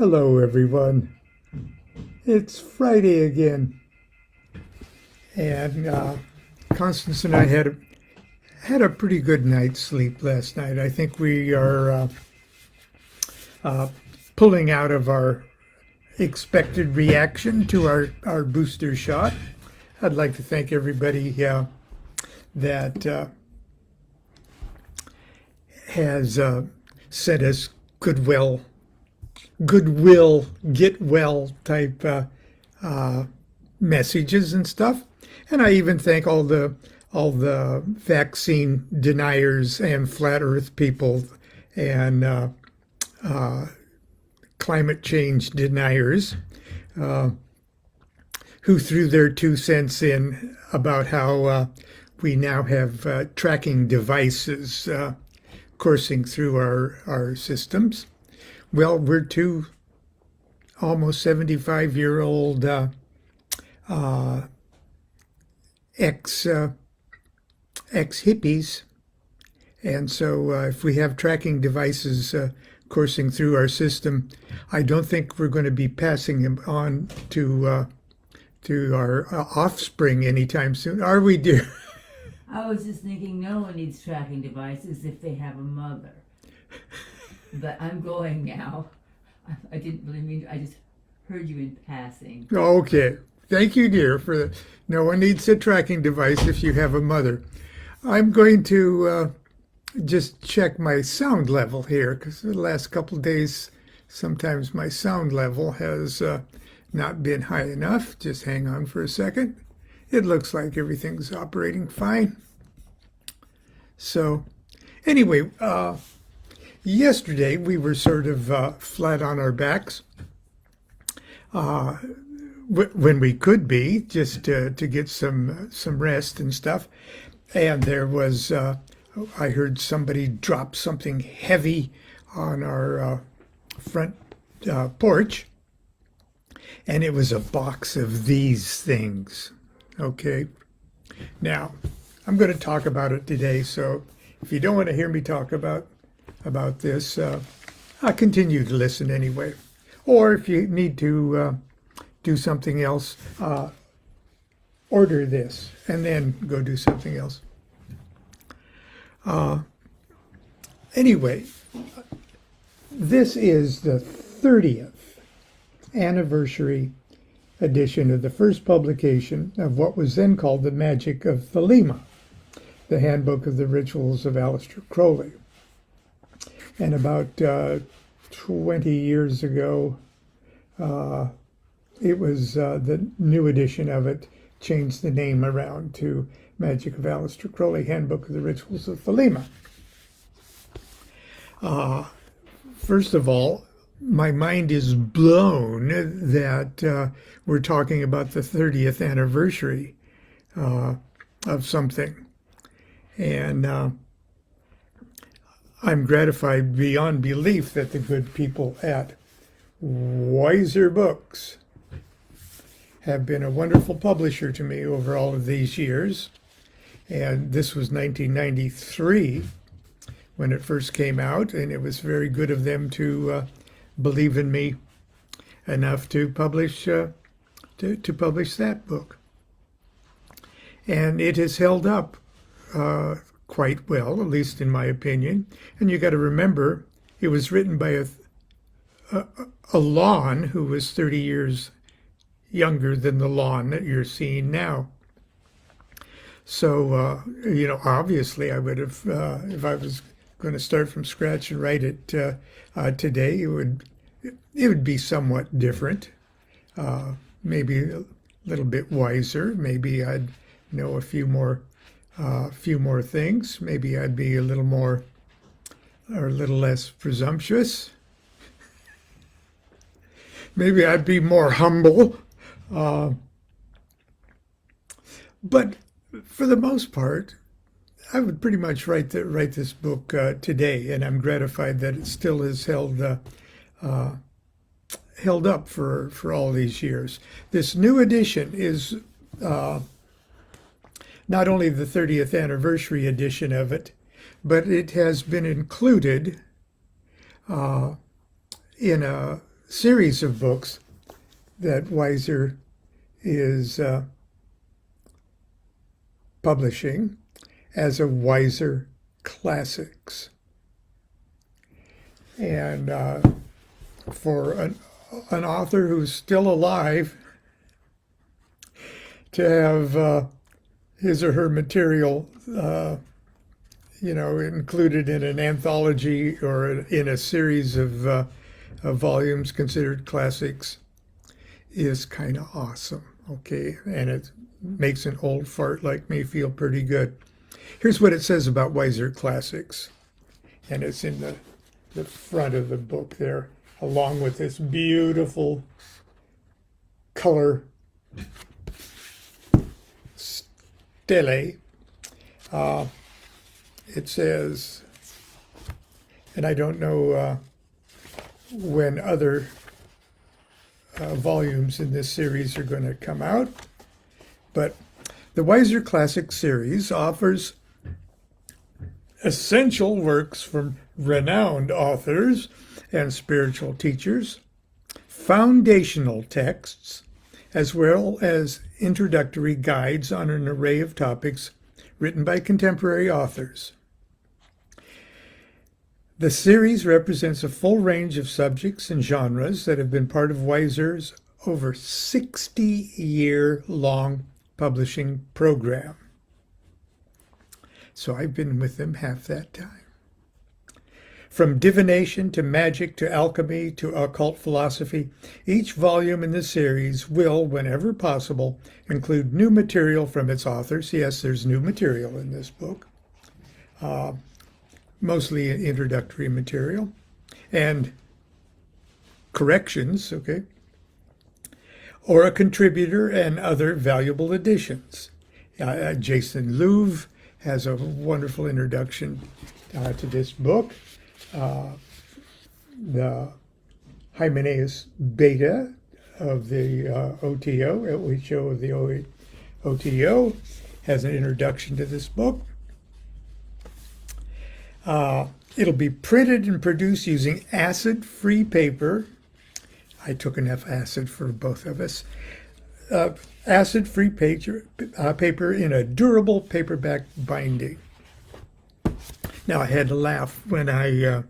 Hello, everyone. It's Friday again, and Constance and I had a pretty good night's sleep last night. I think we are pulling out of our expected reaction to our booster shot. I'd like to thank everybody that has sent us goodwill, get well type messages and stuff. And I even thank all the vaccine deniers and flat Earth people and climate change deniers who threw their 2 cents in about how we now have tracking devices coursing through our systems. Well, we're two almost 75-year-old ex-hippies. And so if we have tracking devices coursing through our system, I don't think we're going to be passing them on to our offspring anytime soon. Are we, dear? I was just thinking no one needs tracking devices if they have a mother. But I'm going now. I didn't really mean to, I just heard you in passing. Okay. Thank you, dear, for that. No one needs a tracking device if you have a mother. I'm going to just check my sound level here, because the last couple of days, sometimes my sound level has not been high enough. Just hang on for a second. It looks like everything's operating fine. So anyway, yesterday we were sort of flat on our backs when we could be, just to get some rest and stuff. And there was, I heard somebody drop something heavy on our front porch, and it was a box of these things. Okay, now I'm going to talk about it today. So if you don't want to hear me talk about this, I'll continue to listen anyway. Or if you need to do something else, order this and then go do something else. Anyway, this is the 30th anniversary edition of the first publication of what was then called the Magick of Aleister, the Handbook of the Rituals of Aleister Crowley. And about 20 years ago, it was the new edition of it changed the name around to Magick of Aleister Crowley, Handbook of the Rituals of Aleister. First of all, my mind is blown that we're talking about the 30th anniversary of something. And I'm gratified beyond belief that the good people at Wiser Books have been a wonderful publisher to me over all of these years. And this was 1993 when it first came out, and it was very good of them to believe in me enough to publish that book. And it has held up quite well, at least in my opinion. And you got to remember, it was written by a Lon who was 30 years younger than the Lon that you're seeing now. So, obviously I would have, if I was going to start from scratch and write it today, it would be somewhat different. Maybe a little bit wiser. Maybe I'd know a few more things. Maybe I'd be a little more or a little less presumptuous. Maybe I'd be more humble. But for the most part, I would pretty much write this book today, and I'm gratified that it still is held up for all these years. This new edition is not only the 30th anniversary edition of it, but it has been included in a series of books that Weiser is publishing as a Weiser Classics. And for an author who's still alive to have his or her material, included in an anthology or in a series of volumes considered classics is kind of awesome, okay? And it makes an old fart like me feel pretty good. Here's what it says about Weiser Classics, and it's in the front of the book there, along with this beautiful color stele. It says, and I don't know when other volumes in this series are going to come out, but the Weiser Classic series offers essential works from renowned authors and spiritual teachers, foundational texts, as well as introductory guides on an array of topics written by contemporary authors. The series represents a full range of subjects and genres that have been part of Weiser's over 60-year-long publishing program. So I've been with them half that time. From divination to magic to alchemy to occult philosophy, each volume in the series will, whenever possible, include new material from its authors. Yes, there's new material in this book, mostly introductory material, and corrections, okay, or a contributor and other valuable additions. Jason Louv has a wonderful introduction to this book. The Hymenaeus Beta of the OTO, OHO of the OTO, has an introduction to this book. It'll be printed and produced using acid-free paper. I took enough acid for both of us. Acid-free paper in a durable paperback binding. Now I had to laugh when I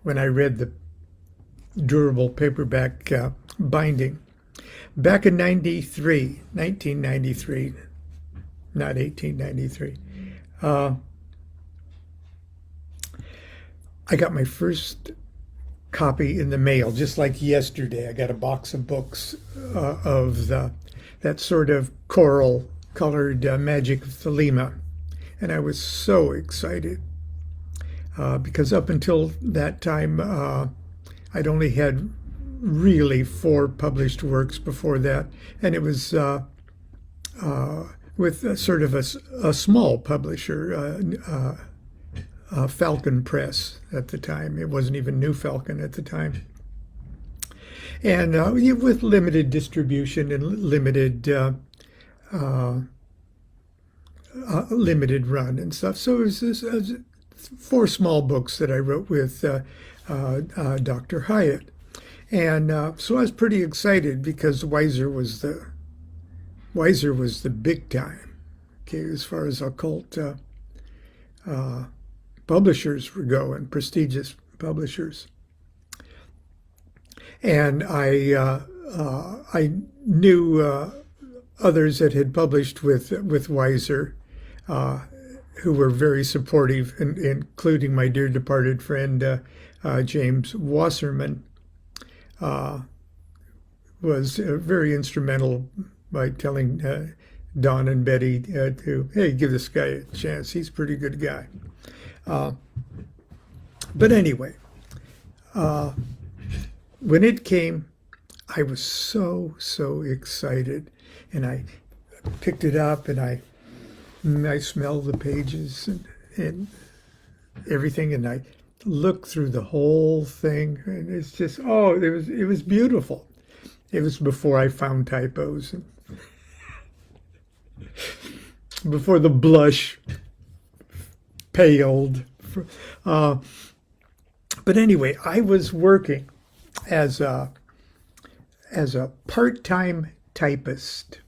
read the durable paperback binding. Back in 1993, not 1893, I got my first copy in the mail, just like yesterday. I got a box of books of that sort of coral-colored Magick of Aleister. And I was so excited because up until that time, I'd only had really 4 published works before that. And it was with sort of a small publisher, Falcon Press at the time. It wasn't even New Falcon at the time. And with limited distribution and limited run and stuff. So it was 4 small books that I wrote with Dr. Hyatt. And so I was pretty excited because Weiser was the big time, okay, as far as occult publishers would go, and prestigious publishers. And I knew others that had published with Weiser, who were very supportive, including my dear departed friend James Wasserman, was very instrumental by telling Don and Betty hey, give this guy a chance. He's a pretty good guy. But anyway, when it came, I was so excited, and I picked it up and I smelled the pages and everything, and I looked through the whole thing, and it's just it was beautiful. It was before I found typos and before the blush paled. But anyway, I was working as a part-time typist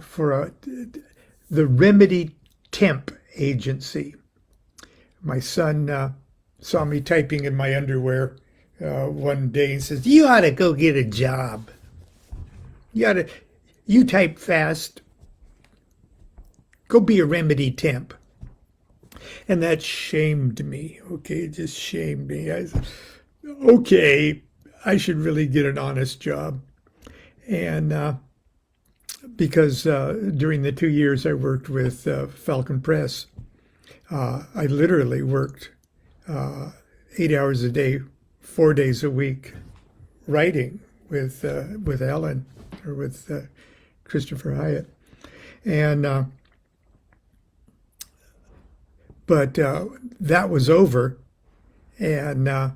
for the Remedy Temp agency. My son saw me typing in my underwear one day and says, "You ought to go get a job. You type fast. Go be a Remedy Temp." And that shamed me. Okay, it just shamed me. I said, okay, I should really get an honest job. And because during the 2 years I worked with Falcon Press, I literally worked 8 hours a day, 4 days a week, writing with Ellen or with Christopher Hyatt, and but that was over, and I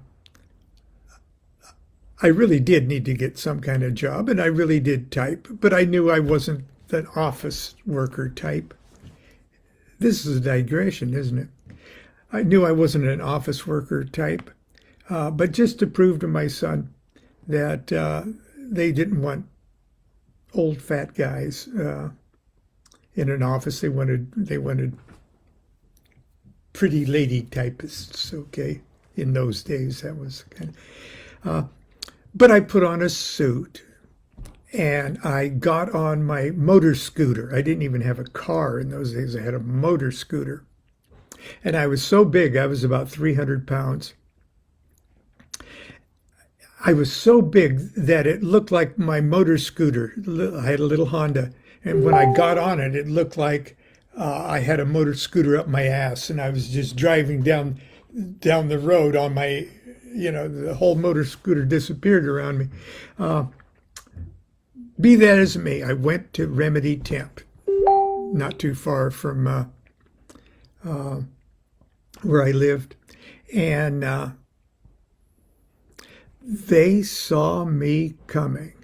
really did need to get some kind of job, and I really did type, but I knew I wasn't an office worker type. This is a digression, isn't it? I knew I wasn't an office worker type, but just to prove to my son that they didn't want old fat guys in an office. They wanted pretty lady typists. Okay, in those days that was kind of. But I put on a suit and I got on my motor scooter. I didn't even have a car in those days. I had a motor scooter. And I was so big, I was about 300 pounds. I was so big that it looked like my motor scooter. I had a little Honda. And when I got on it, it looked like I had a motor scooter up my ass. And I was just driving down the road on my, the whole motor scooter disappeared around me. Be that as it may, I went to Remedy Temp, not too far from where I lived, and they saw me coming,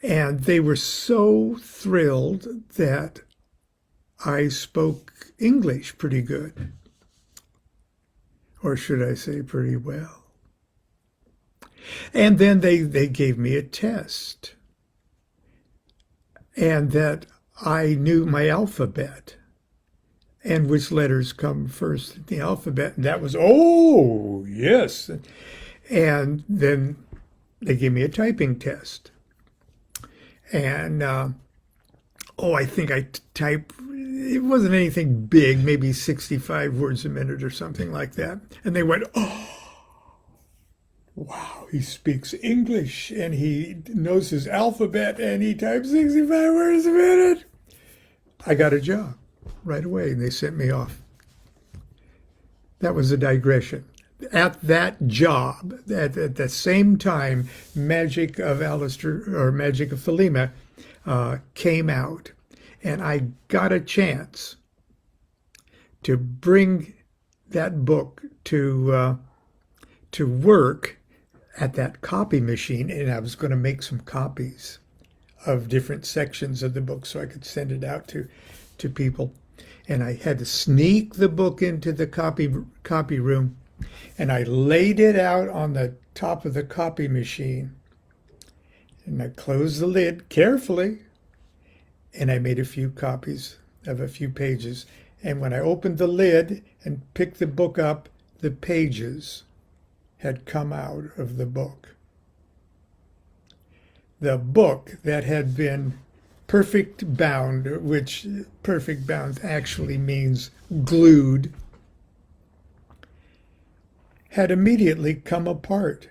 and they were so thrilled that I spoke English pretty good, or should I say pretty well. And then they gave me a test, and that I knew my alphabet and which letters come first in the alphabet. And that was, oh, yes. And then they gave me a typing test. And, I think I typed, it wasn't anything big, maybe 65 words a minute or something like that. And they went, oh, wow, he speaks English and he knows his alphabet and he types 65 words a minute. I got a job right away and they sent me off. That was a digression. At that job, at the same time, Magick of Aleister or Magick of Thelema came out, and I got a chance to bring that book to work at that copy machine, and I was going to make some copies of different sections of the book so I could send it out to people. And I had to sneak the book into the copy room, and I laid it out on the top of the copy machine, and I closed the lid carefully, and I made a few copies of a few pages. And when I opened the lid and picked the book up, the pages had come out of the book. The book that had been perfect bound, which perfect bound actually means glued, had immediately come apart.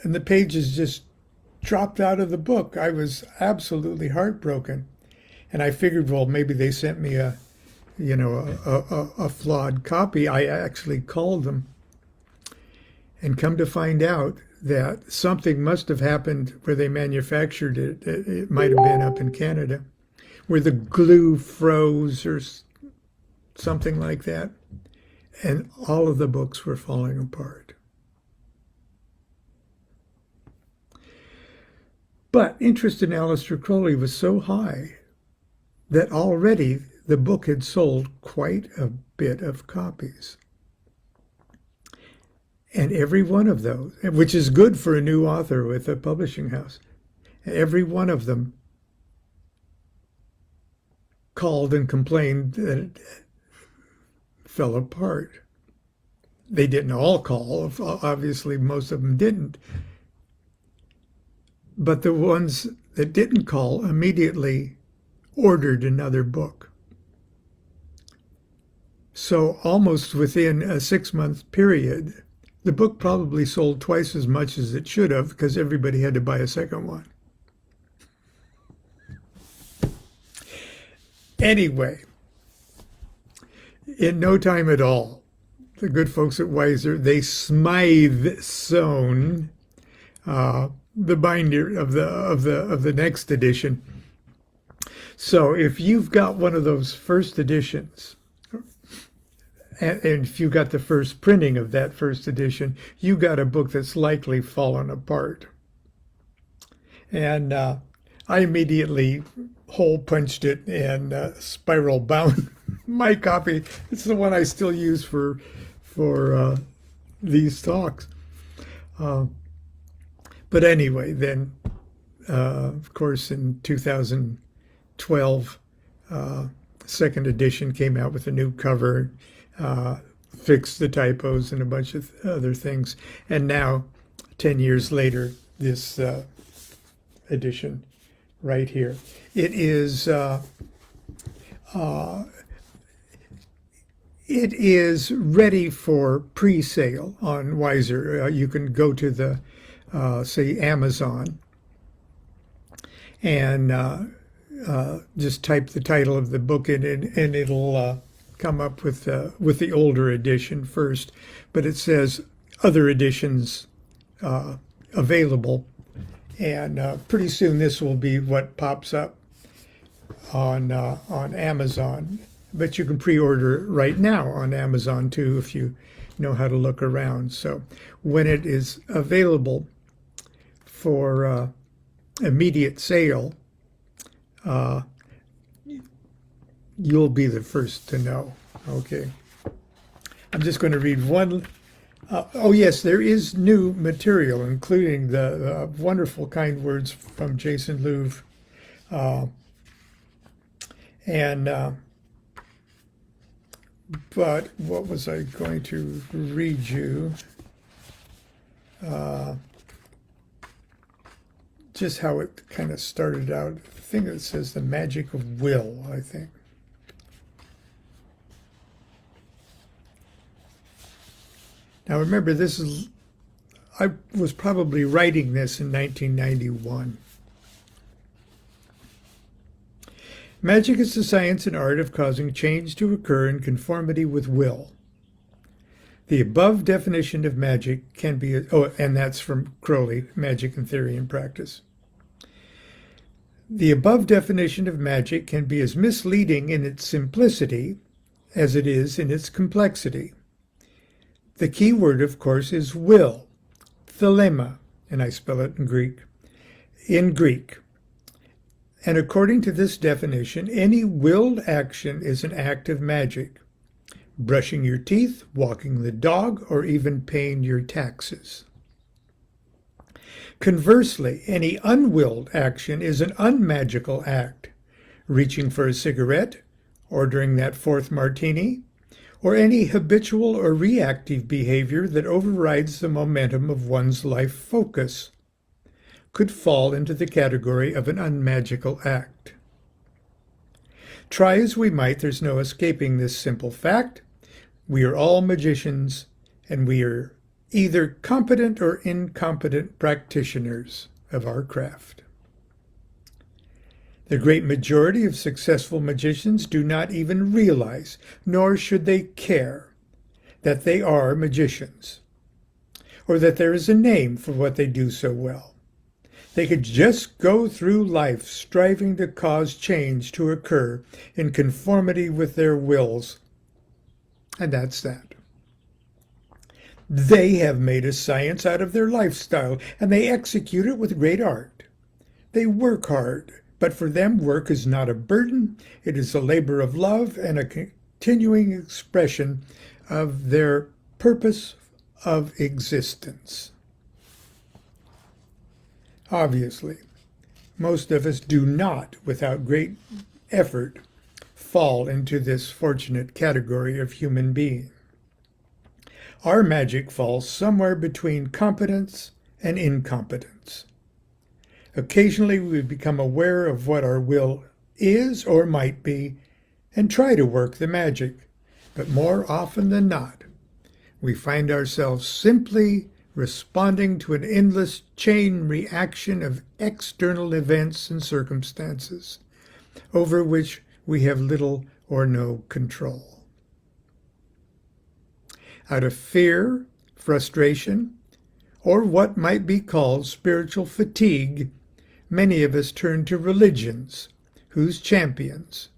And the pages just dropped out of the book. I was absolutely heartbroken. And I figured, well, maybe they sent me a flawed copy. I actually called them and come to find out that something must have happened where they manufactured it. It might have been up in Canada, where the glue froze or something like that. And all of the books were falling apart. But interest in Aleister Crowley was so high that already the book had sold quite a bit of copies. And every one of those, which is good for a new author with a publishing house, every one of them called and complained that it fell apart. They didn't all call. Obviously, most of them didn't. But the ones that didn't call immediately ordered another book. So almost within a 6-month period, the book probably sold twice as much as it should have because everybody had to buy a second one. Anyway, in no time at all, the good folks at Weiser, they smythe sewn the binder of the next edition. So if you've got one of those first editions, and if you got the first printing of that first edition, you got a book that's likely fallen apart. And I immediately hole punched it and spiral bound my copy. It's the one I still use for these talks. But anyway, then of course in 2012, second edition came out with a new cover, fixed the typos and a bunch of other things, and now 10 years later, this edition right here. It is ready for pre-sale on Weiser. You can go to the say Amazon and just type the title of the book in, and it'll come up with the older edition first. But it says other editions available. And pretty soon this will be what pops up on Amazon. But you can pre-order it right now on Amazon too if you know how to look around. So when it is available for immediate sale, you'll be the first to know. Okay. I'm just going to read one. Oh, yes, there is new material, including the wonderful kind words from Jason Louv. But what was I going to read you? Just how it kind of started out. The thing that says the magic of will, I think. Now remember, I was probably writing this in 1991. Magic is the science and art of causing change to occur in conformity with will. The above definition of magic can be, and that's from Crowley, Magic in Theory and Practice. The above definition of magic can be as misleading in its simplicity as it is in its complexity. The key word, of course, is will, thelema, and I spell it in Greek. And according to this definition, any willed action is an act of magic. Brushing your teeth, walking the dog, or even paying your taxes. Conversely, any unwilled action is an unmagical act. Reaching for a cigarette, ordering that fourth martini, or any habitual or reactive behavior that overrides the momentum of one's life focus, could fall into the category of an unmagical act. Try as we might, there's no escaping this simple fact. We are all magicians, and we are either competent or incompetent practitioners of our craft. The great majority of successful magicians do not even realize, nor should they care, that they are magicians, or that there is a name for what they do so well. They could just go through life striving to cause change to occur in conformity with their wills, and that's that. They have made a science out of their lifestyle, and they execute it with great art. They work hard, but for them work is not a burden. It is a labor of love and a continuing expression of their purpose of existence. Obviously, most of us do not, without great effort, fall into this fortunate category of human being. Our magic falls somewhere between competence and incompetence. Occasionally we become aware of what our will is or might be and try to work the magic, but more often than not, we find ourselves simply responding to an endless chain reaction of external events and circumstances over which we have little or no control. Out of fear, frustration, or what might be called spiritual fatigue, many of us turn to religions whose champions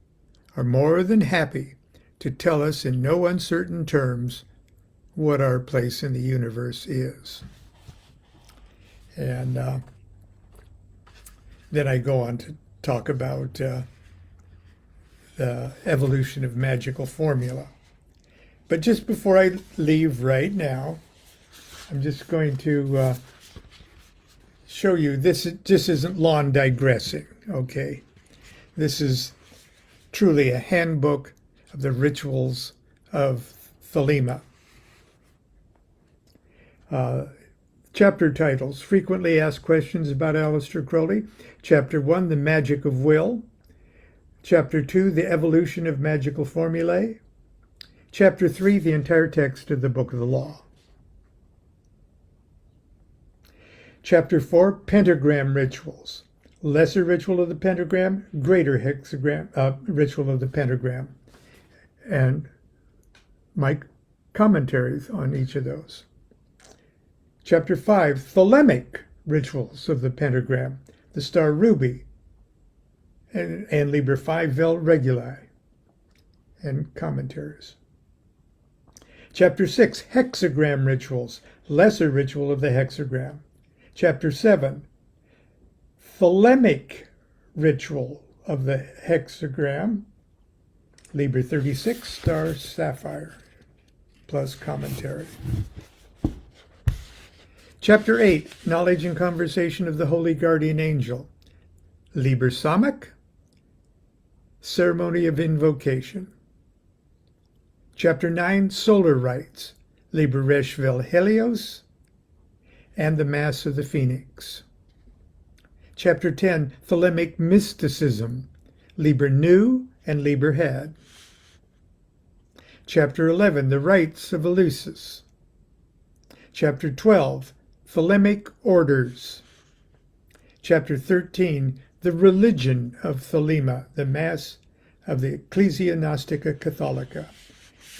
are more than happy to tell us in no uncertain terms what our place in the universe is. And then I go on to talk about the evolution of magical formula. But just before I leave right now, I'm just going to show you, this isn't Lon digressing, okay? This is truly a handbook of the rituals of Thelema. Chapter titles: Frequently Asked Questions about Aleister Crowley. Chapter 1, The Magic of Will. Chapter 2, The Evolution of Magical Formulae. Chapter 3, the entire text of the Book of the Law. Chapter 4, Pentagram Rituals. Lesser Ritual of the Pentagram, Greater Hexagram Ritual of the Pentagram. And my commentaries on each of those. Chapter 5, Thelemic Rituals of the Pentagram, the Star Ruby, and Liber 5 Vel Reguli, and commentaries. Chapter 6, Hexagram Rituals, Lesser Ritual of the Hexagram. Chapter 7, Thelemic Ritual of the Hexagram, Liber 36, Star Sapphire, plus commentary. Chapter 8, Knowledge and Conversation of the Holy Guardian Angel, Liber Samach, Ceremony of Invocation. Chapter 9, Solar Rites, Liber Resh Vel Helios, and the Mass of the Phoenix. Chapter 10, Thelemic Mysticism, Liber Nu and Liber Had. Chapter 11, The Rites of Eleusis. Chapter 12, Thelemic Orders. Chapter 13, The Religion of Thelema, the Mass of the Ecclesia Gnostica Catholica.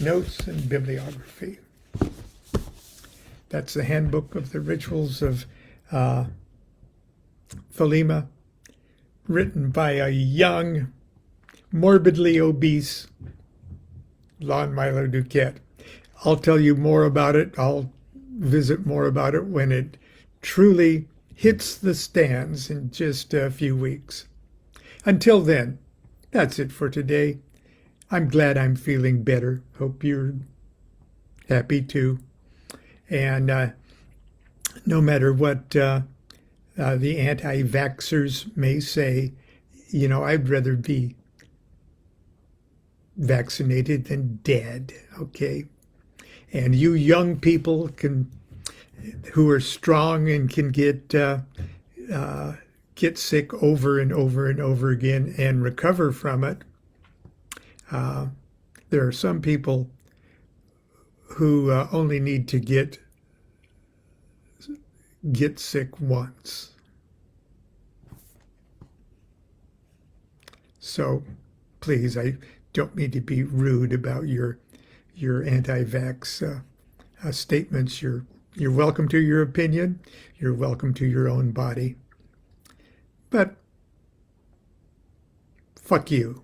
Notes and bibliography. That's the handbook of the rituals of Thelema, written by a young, morbidly obese Lon Milo DuQuette. I'll tell you more about it. I'll visit more about it when it truly hits the stands in just a few weeks. Until then, that's it for today. I'm glad I'm feeling better. Hope you're happy too. And no matter what the anti-vaxxers may say, I'd rather be vaccinated than dead, okay? And you young people who are strong and can get sick over and over and over again and recover from it. There are some people who only need to get sick once. So please, I don't mean to be rude about your anti-vax statements. You're welcome to your opinion. You're welcome to your own body. But fuck you.